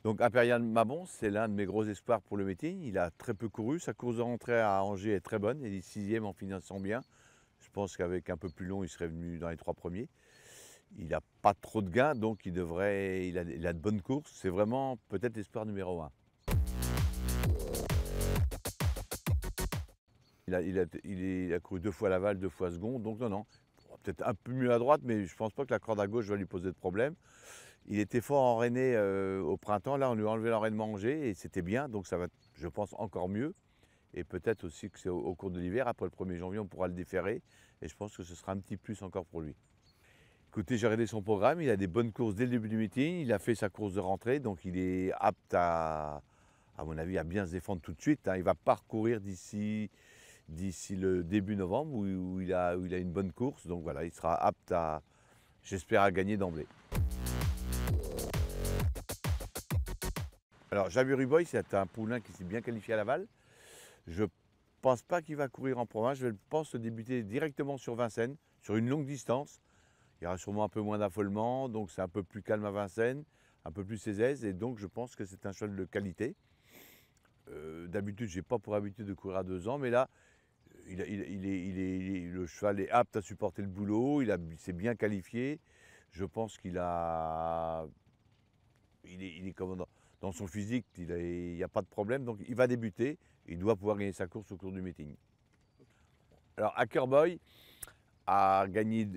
Donc Impérial Mabon, c'est l'un de mes gros espoirs pour le meeting. Il a très peu couru. Sa course de rentrée à Angers est très bonne. Il est sixième en finissant bien. Je pense qu'avec un peu plus long, il serait venu dans les trois premiers. Il n'a pas trop de gains, donc il a de bonnes courses. C'est vraiment peut-être l'espoir numéro un. Il a couru 2 fois Laval, 2 fois Second, donc non. Peut-être un peu mieux à droite, mais je ne pense pas que la corde à gauche va lui poser de problème. Il était fort enrainé au printemps, là on lui a enlevé l'enrainement Angers et c'était bien, donc ça va, je pense, encore mieux. Et peut-être aussi que c'est au cours de l'hiver, après le 1er janvier, on pourra le déférer. Et je pense que ce sera un petit plus encore pour lui. Écoutez, j'ai regardé son programme, il a des bonnes courses dès le début du meeting, il a fait sa course de rentrée, donc il est apte à mon avis, à bien se défendre tout de suite, hein. Il va parcourir d'ici le début novembre où il a une bonne course. Donc voilà, il sera apte j'espère, à gagner d'emblée. Alors Javier Boy, c'est un poulain qui s'est bien qualifié à Laval. Je ne pense pas qu'il va courir en province. Je pense débuter directement sur Vincennes, sur une longue distance. Il y aura sûrement un peu moins d'affolement, donc c'est un peu plus calme à Vincennes, un peu plus aisé, et donc je pense que c'est un cheval de qualité. D'habitude, je n'ai pas pour habitude de courir à 2 ans, mais là, le cheval est apte à supporter le boulot, s'est bien qualifié. Je pense il est comme dans son physique, il n'y a pas de problème, donc il va débuter. Il doit pouvoir gagner sa course au cours du meeting. Alors, Hackerboy a gagné,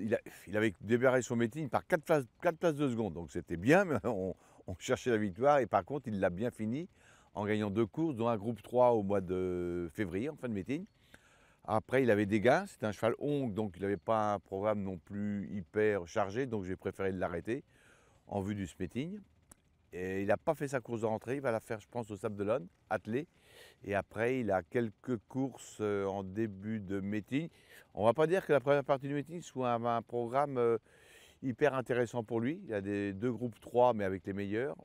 il avait démarré son meeting par 4 places de seconde, donc c'était bien, mais on cherchait la victoire, et par contre, il l'a bien fini en gagnant 2 courses, dont un groupe 3 au mois de février, en fin de meeting. Après, il avait des gains, c'était un cheval ongle, donc il n'avait pas un programme non plus hyper chargé, donc j'ai préféré l'arrêter en vue du meeting. Et il n'a pas fait sa course de rentrée, il va la faire, je pense, au Sable d'Olonne, attelé. Et après, il a quelques courses en début de meeting. On ne va pas dire que la première partie du meeting soit un programme hyper intéressant pour lui. Il y a 2 groupes 3, mais avec les meilleurs,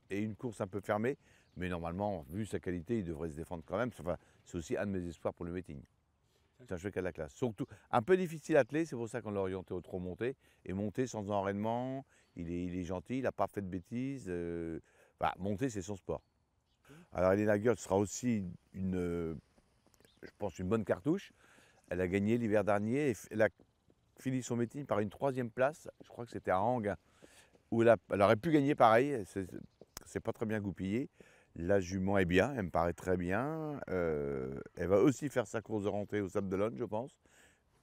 et une course un peu fermée. Mais normalement, vu sa qualité, il devrait se défendre quand même. Enfin, c'est aussi un de mes espoirs pour le meeting. C'est un cheval qui a de la classe. Surtout, un peu difficile à atteler, c'est pour ça qu'on l'a orienté au trop monté. Et monté sans enraînement, il est gentil, il n'a pas fait de bêtises. Monter, c'est son sport. Alors, Elena Girl sera aussi je pense, une bonne cartouche. Elle a gagné l'hiver dernier et elle a fini son meeting par une 3e place. Je crois que c'était à Anguin, où elle aurait pu gagner pareil. C'est pas très bien goupillé. La jument est bien, elle me paraît très bien. Elle va aussi faire sa course de rentrée au Sable d'Olonne, je pense.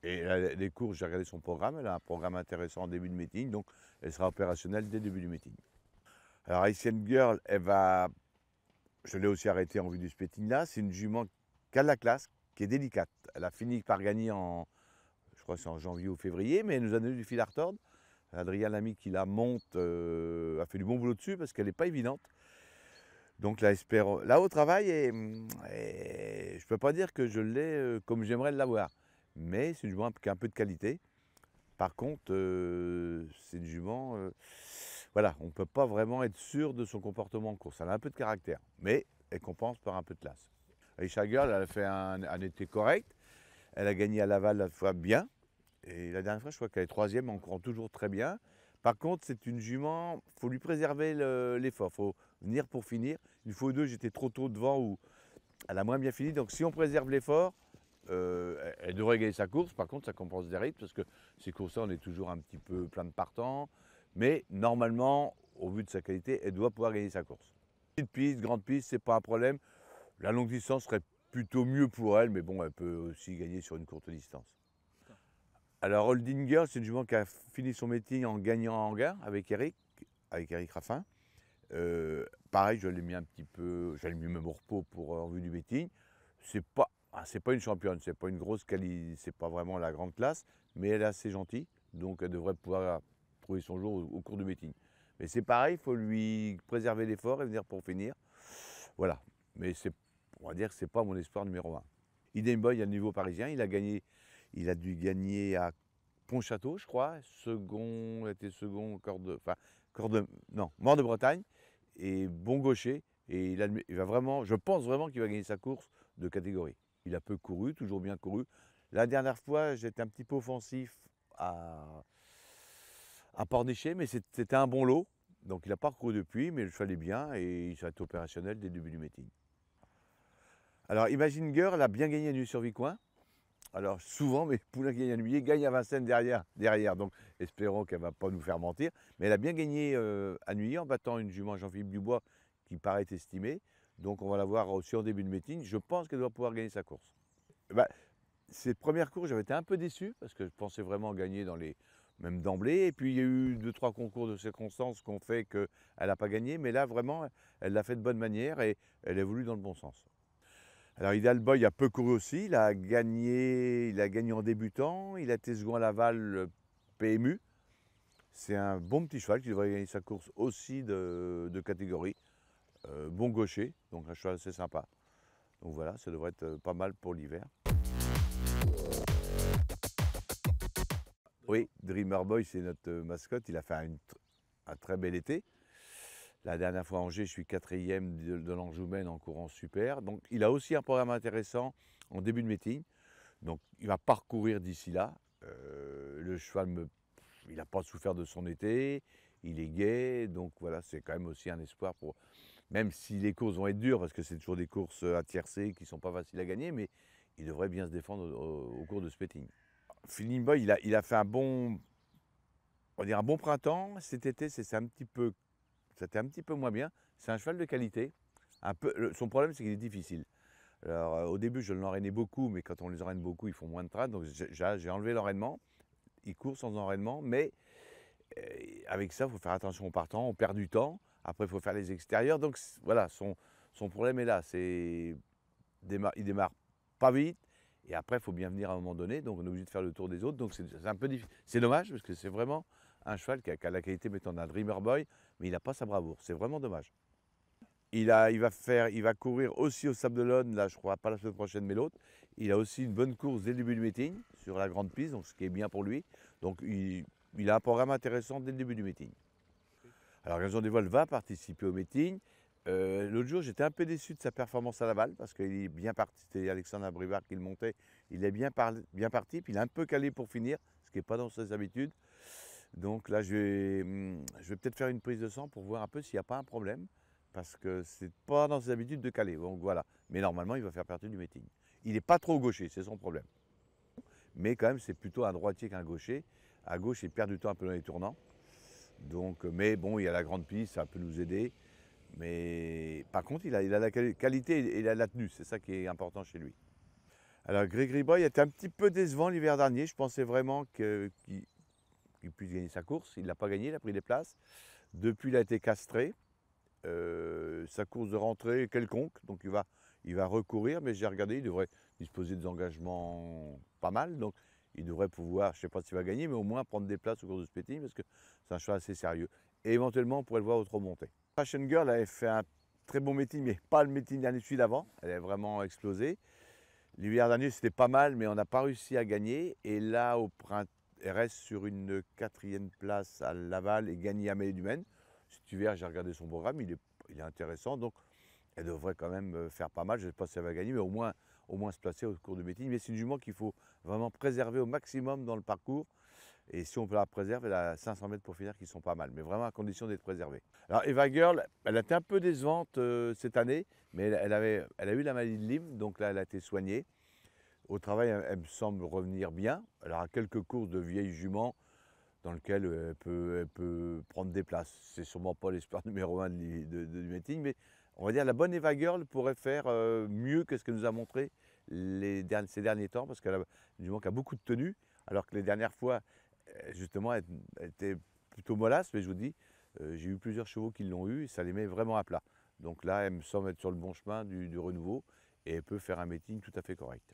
Et les courses, j'ai regardé son programme, elle a un programme intéressant en début de meeting, donc elle sera opérationnelle dès le début du meeting. Alors Haitian Girl, je l'ai aussi arrêtée en vue du meeting là, c'est une jument qui a de la classe, qui est délicate. Elle a fini par gagner je crois que c'est en janvier ou février, mais elle nous a donné du fil à retordre. Adrien Lamy qui la monte a fait du bon boulot dessus parce qu'elle n'est pas évidente. Donc là au travail, et je ne peux pas dire que je l'ai comme j'aimerais l'avoir. Mais c'est une jument qui a un peu de qualité. Par contre, c'est une jument, voilà, on ne peut pas vraiment être sûr de son comportement en course. Elle a un peu de caractère, mais elle compense par un peu de classe. Aisha Girl, elle a fait un été correct. Elle a gagné à Laval la fois bien. Et la dernière fois, je crois qu'elle est 3e, en courant toujours très bien. Par contre, c'est une jument, il faut lui préserver l'effort. Il faut venir pour finir. Une fois ou deux, j'étais trop tôt devant ou elle a moins bien fini. Donc si on préserve l'effort, elle devrait gagner sa course. Par contre, ça compense des rythmes parce que ces courses-là, on est toujours un petit peu plein de partants. Mais normalement, au vu de sa qualité, elle doit pouvoir gagner sa course. Petite piste, grande piste, c'est pas un problème. La longue distance serait plutôt mieux pour elle, mais bon, elle peut aussi gagner sur une courte distance. Alors, Holding Girl, c'est une jument qui a fini son meeting en gagnant en hangar avec Eric Raffin. Pareil, je l'ai mis un petit peu, je l'ai mis même au repos pour en vue du meeting. C'est pas une championne, c'est pas une grosse qualité, c'est pas vraiment la grande classe, mais elle est assez gentille, donc elle devrait pouvoir trouver son jour au cours du meeting. Mais c'est pareil, il faut lui préserver l'effort et venir pour finir. Voilà, mais on va dire que c'est pas mon espoir numéro un. Idem Boy, à le niveau parisien, il a dû gagner à Pontchâteau, je crois, il était second, non, Mort de Bretagne, et bon gaucher, et il va vraiment, je pense vraiment qu'il va gagner sa course de catégorie. Il a peu couru, toujours bien couru. La dernière fois, j'étais un petit peu offensif à Pornichet, mais c'était un bon lot, Donc il n'a pas recouru depuis, mais le cheval est bien et il va être opérationnel dès le début du meeting. Alors Imagine Girl, elle a bien gagné à Nuit-sur-Vicoin. Alors souvent, mes poulains qui gagnent à Nuit gagnent à Vincennes derrière. Donc espérons qu'elle ne va pas nous faire mentir. Mais elle a bien gagné à Nuit en battant une jument Jean-Philippe Dubois qui paraît estimée. Donc on va la voir aussi en début de meeting. Je pense qu'elle doit pouvoir gagner sa course. Bah, cette première course, j'avais été un peu déçu parce que je pensais vraiment gagner même d'emblée. Et puis il y a eu 2-3 concours de circonstances qui ont fait qu'elle n'a pas gagné. Mais là, vraiment, elle l'a fait de bonne manière et elle évolue dans le bon sens. Alors Ideal Boy a peu couru aussi, il a gagné en débutant, il a été second à Laval PMU. C'est un bon petit cheval qui devrait gagner sa course aussi de catégorie. Bon gaucher, donc un cheval assez sympa. Donc voilà, ça devrait être pas mal pour l'hiver. Oui, Dreamer Boy, c'est notre mascotte, il a fait un très bel été. La dernière fois à Angers, je suis 4e de l'Anjoumen en courant super. Donc il a aussi un programme intéressant en début de meeting. Donc il va parcourir d'ici là. Le cheval, il n'a pas souffert de son été, il est gai. Donc voilà, c'est quand même aussi un espoir pour... Même si les courses vont être dures, parce que c'est toujours des courses à tiercé qui ne sont pas faciles à gagner, mais il devrait bien se défendre au cours de ce meeting. Feeling Boy, il a fait un bon printemps. Cet été, c'était un petit peu moins bien. C'est un cheval de qualité. Son problème, c'est qu'il est difficile. Alors, au début, je l'enraînais beaucoup, mais quand on les enraîne beaucoup, ils font moins de train. Donc, j'ai enlevé l'enraînement. Il court sans enraînement, mais avec ça, il faut faire attention au partant. On perd du temps. Après, il faut faire les extérieurs. Donc, voilà, son problème est là. Il démarre pas vite. Et après, il faut bien venir à un moment donné. Donc, on est obligé de faire le tour des autres. Donc, c'est un peu difficile. C'est dommage, parce que c'est vraiment un cheval qui a la qualité, mettons, d'un Dreamer Boy, mais il n'a pas sa bravoure. C'est vraiment dommage. Il va courir aussi au Sable d'Olonne, là je crois pas la semaine prochaine mais l'autre. Il a aussi une bonne course dès le début du meeting sur la grande piste, donc ce qui est bien pour lui. Donc il a un programme intéressant dès le début du meeting. Alors Gazon des Voiles va participer au meeting. L'autre jour j'étais un peu déçu de sa performance à Laval parce qu'il est bien parti, c'était Alexandre Abrivard qui le montait. Il est bien parti, puis il est un peu calé pour finir, ce qui n'est pas dans ses habitudes. Donc là je vais peut-être faire une prise de sang pour voir un peu s'il n'y a pas un problème. Parce que c'est pas dans ses habitudes de caler. Donc voilà. Mais normalement, il va faire partie du meeting. Il n'est pas trop gaucher, c'est son problème. Mais quand même, c'est plutôt un droitier qu'un gaucher. À gauche, il perd du temps un peu dans les tournants. Donc, mais bon, il y a la grande piste, ça peut nous aider. Mais par contre, il a la qualité et il a la tenue. C'est ça qui est important chez lui. Alors, Gregory Boy était un petit peu décevant l'hiver dernier. Je pensais vraiment qu'il puisse gagner sa course. Il ne l'a pas gagné, il a pris des places. Depuis, il a été castré. Sa course de rentrée quelconque, donc il va recourir, mais j'ai regardé, il devrait disposer des engagements pas mal, donc il devrait pouvoir, je ne sais pas s'il va gagner, mais au moins prendre des places au cours de ce meeting, parce que c'est un cheval assez sérieux. Et éventuellement, on pourrait le voir autre montée. Fashion Girl avait fait un très bon meeting, mais pas le meeting l'année suivante d'avant, elle a vraiment explosé. L'hiver dernier, c'était pas mal, mais on n'a pas réussi à gagner, et là, au printemps, elle reste sur une 4e place à Laval et gagne à Mêlée du Maine. Cet hiver, j'ai regardé son programme, il est intéressant, donc elle devrait quand même faire pas mal. Je ne sais pas si elle va gagner, mais au moins se placer au cours du meeting. Mais c'est une jument qu'il faut vraiment préserver au maximum dans le parcours. Et si on peut la préserver, elle a 500 mètres pour finir qui sont pas mal, mais vraiment à condition d'être préservée. Alors Eva Girl, elle a été un peu décevante cette année, mais elle a eu la maladie de Lyme, donc là elle a été soignée. Au travail, elle me semble revenir bien. Elle aura quelques courses de vieilles juments dans lequel elle peut prendre des places. C'est sûrement pas l'espoir numéro 1 du meeting, mais on va dire la bonne Eva Girl pourrait faire mieux que ce qu'elle nous a montré ces derniers temps, parce qu'elle a beaucoup de tenue, alors que les dernières fois, justement, elle était plutôt mollasse, mais je vous dis, j'ai eu plusieurs chevaux qui l'ont eu et ça les met vraiment à plat. Donc là, elle me semble être sur le bon chemin du renouveau et elle peut faire un meeting tout à fait correct.